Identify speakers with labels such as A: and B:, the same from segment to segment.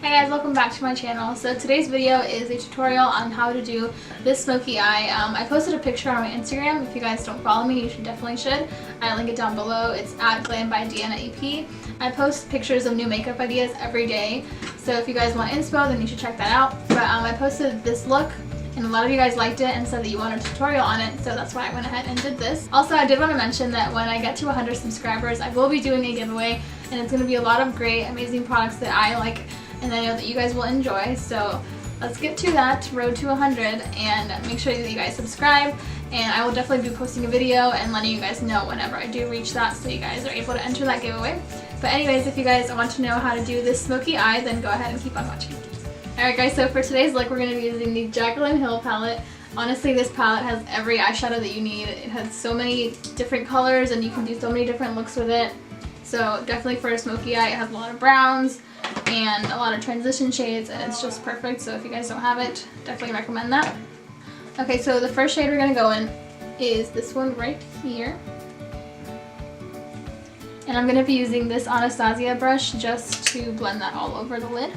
A: Hi guys, welcome back to my channel. So today's video is a tutorial on how to do this smoky eye. I posted a picture on my Instagram. If you guys don't follow me, you definitely should. I link it down below. It's at Glam by Deanna EP. I post pictures of new makeup ideas every day. So if you guys want inspo, then you should check that out. But I posted this look and a lot of you guys liked it and said that you want a tutorial on it, so that's why I went ahead and did this. Also, I did want to mention that when I get to 100 subscribers, I will be doing a giveaway, and it's going to be a lot of great, amazing products that I like and I know that you guys will enjoy. So let's get to that road to 100 and make sure that you guys subscribe, and I will definitely be posting a video and letting you guys know whenever I do reach that, so you guys are able to enter that giveaway. But anyways, if you guys want to know how to do this smoky eye, then go ahead and keep on watching. Alright guys, so for today's look we're going to be using the Jaclyn Hill palette. Honestly, this palette has every eyeshadow that you need. It has so many different colors and you can do so many different looks with it. So definitely for a smoky eye, it has a lot of browns and a lot of transition shades, and it's just perfect. So if you guys don't have it, definitely recommend that. Okay, so the first shade we're going to go in is this one right here. And I'm going to be using this Anastasia brush just to blend that all over the lid.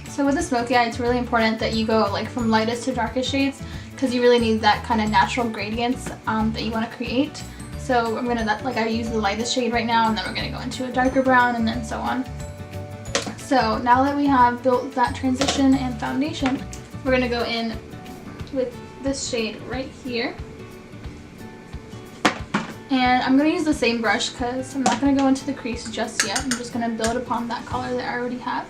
A: So with the smoky eye, it's really important that you go like from lightest to darkest shades, because you really need that kind of natural gradients that you want to create. So I'm gonna I use the lightest shade right now, and then we're gonna go into a darker brown, and then so on. So now that we have built that transition and foundation, we're gonna go in with this shade right here. And I'm gonna use the same brush because I'm not gonna go into the crease just yet. I'm just gonna build upon that color that I already have.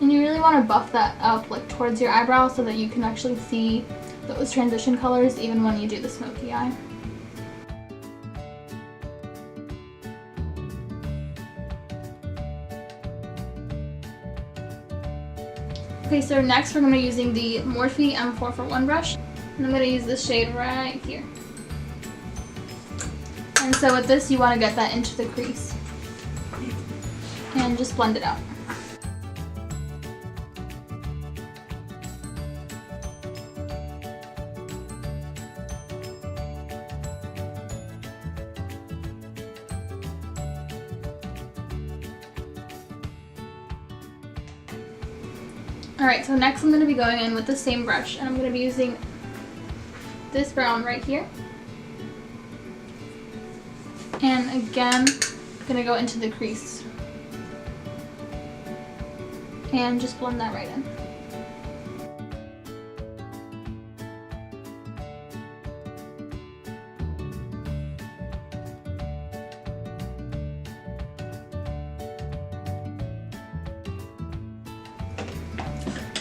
A: And you really want to buff that up like towards your eyebrow so that you can actually see those transition colors even when you do the smoky eye. Okay, so next we're going to be using the Morphe M441 brush, and I'm going to use this shade right here. And so with this you want to get that into the crease and just blend it out. Alright, so next I'm going to be going in with the same brush, and I'm going to be using this brown right here. And again, I'm going to go into the crease and just blend that right in.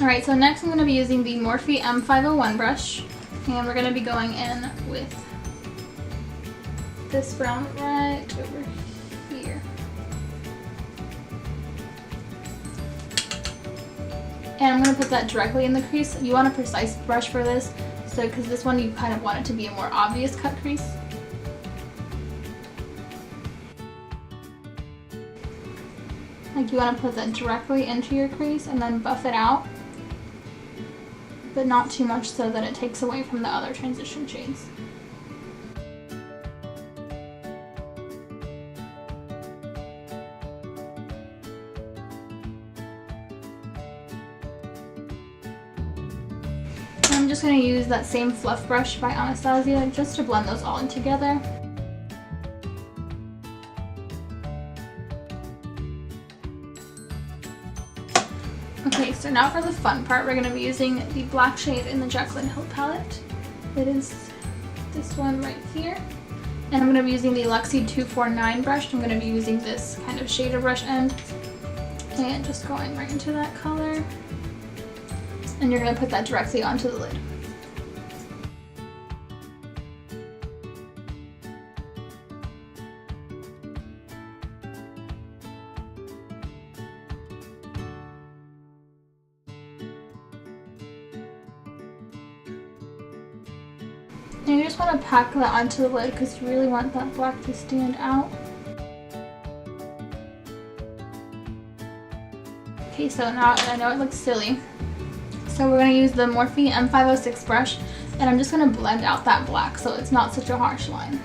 A: Alright, so next I'm going to be using the Morphe M501 brush, and we're going to be going in with this brown right over here. And I'm going to put that directly in the crease. You want a precise brush for this, so because this one you kind of want it to be a more obvious cut crease. Like you want to put that directly into your crease and then buff it out, but not too much so that it takes away from the other transition shades. And I'm just going to use that same fluff brush by Anastasia just to blend those all in together. Okay, so now for the fun part, we're going to be using the black shade in the Jaclyn Hill palette. It is this one right here. And I'm going to be using the Luxie 249 brush. I'm going to be using this kind of shader brush end. And just going right into that color. And you're going to put that directly onto the lid. And you just want to pack that onto the lid because you really want that black to stand out. Okay, so now I know it looks silly. So we're going to use the Morphe M506 brush, and I'm just going to blend out that black so it's not such a harsh line.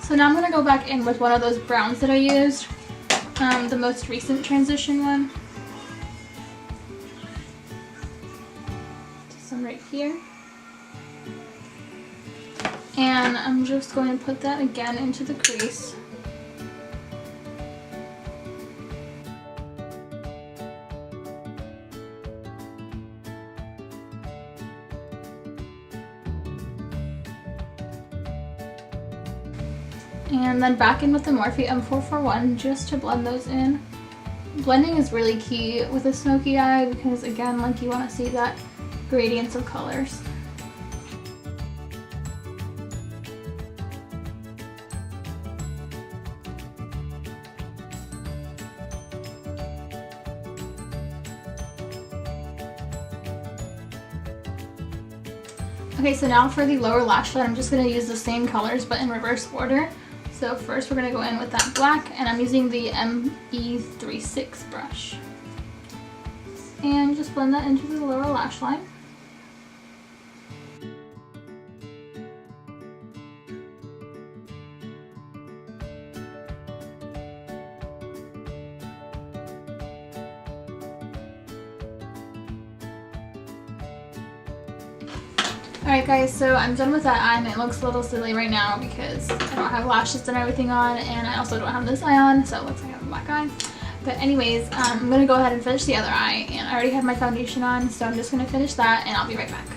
A: So now I'm going to go back in with one of those browns that I used, the most recent transition one. Some right here. And I'm just going to put that again into the crease. And then back in with the Morphe M441 just to blend those in. Blending is really key with a smoky eye because, again, like, you want to see that gradients of colors. Okay, so now for the lower lash line, I'm just going to use the same colors but in reverse order. So first we're going to go in with that black, and I'm using the ME36 brush. And just blend that into the lower lash line. Alright guys, so I'm done with that eye, and it looks a little silly right now because I don't have lashes and everything on, and I also don't have this eye on, so it looks like I have a black eye. But anyways, I'm going to go ahead and finish the other eye, and I already have my foundation on, so I'm just going to finish that and I'll be right back.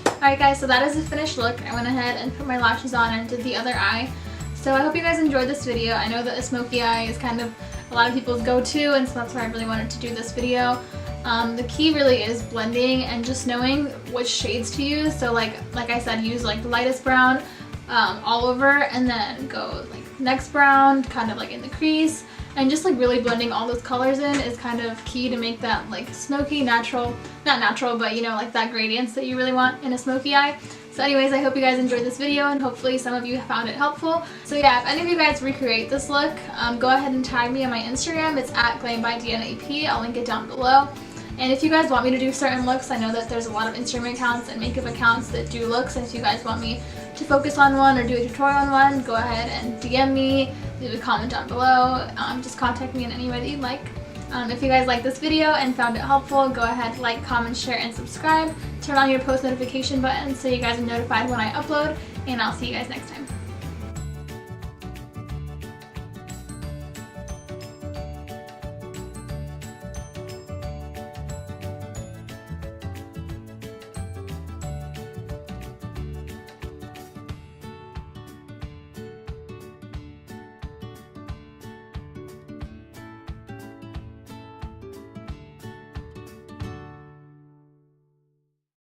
A: Alright guys, so that is the finished look. I went ahead and put my lashes on and did the other eye. So I hope you guys enjoyed this video. I know that a smoky eye is kind of a lot of people's go-to, and so that's why I really wanted to do this video. The key really is blending and just knowing which shades to use. So like I said, use like the lightest brown all over, and then go like next brown kind of like in the crease, and just like really blending all those colors in is kind of key to make that like smoky, natural, not natural, but you know, like that gradients that you really want in a smoky eye. So anyways, I hope you guys enjoyed this video, and hopefully some of you found it helpful. So yeah, if any of you guys recreate this look, go ahead and tag me on my Instagram. It's at @GlamByDianaAP. I'll link it down below. And if you guys want me to do certain looks, I know that there's a lot of Instagram accounts and makeup accounts that do looks, and if you guys want me to focus on one or do a tutorial on one, go ahead and DM me, leave a comment down below, just contact me in any way that you'd like. If you guys liked this video and found it helpful, go ahead, like, comment, share, and subscribe. Turn on your post notification button so you guys are notified when I upload, and I'll see you guys next time.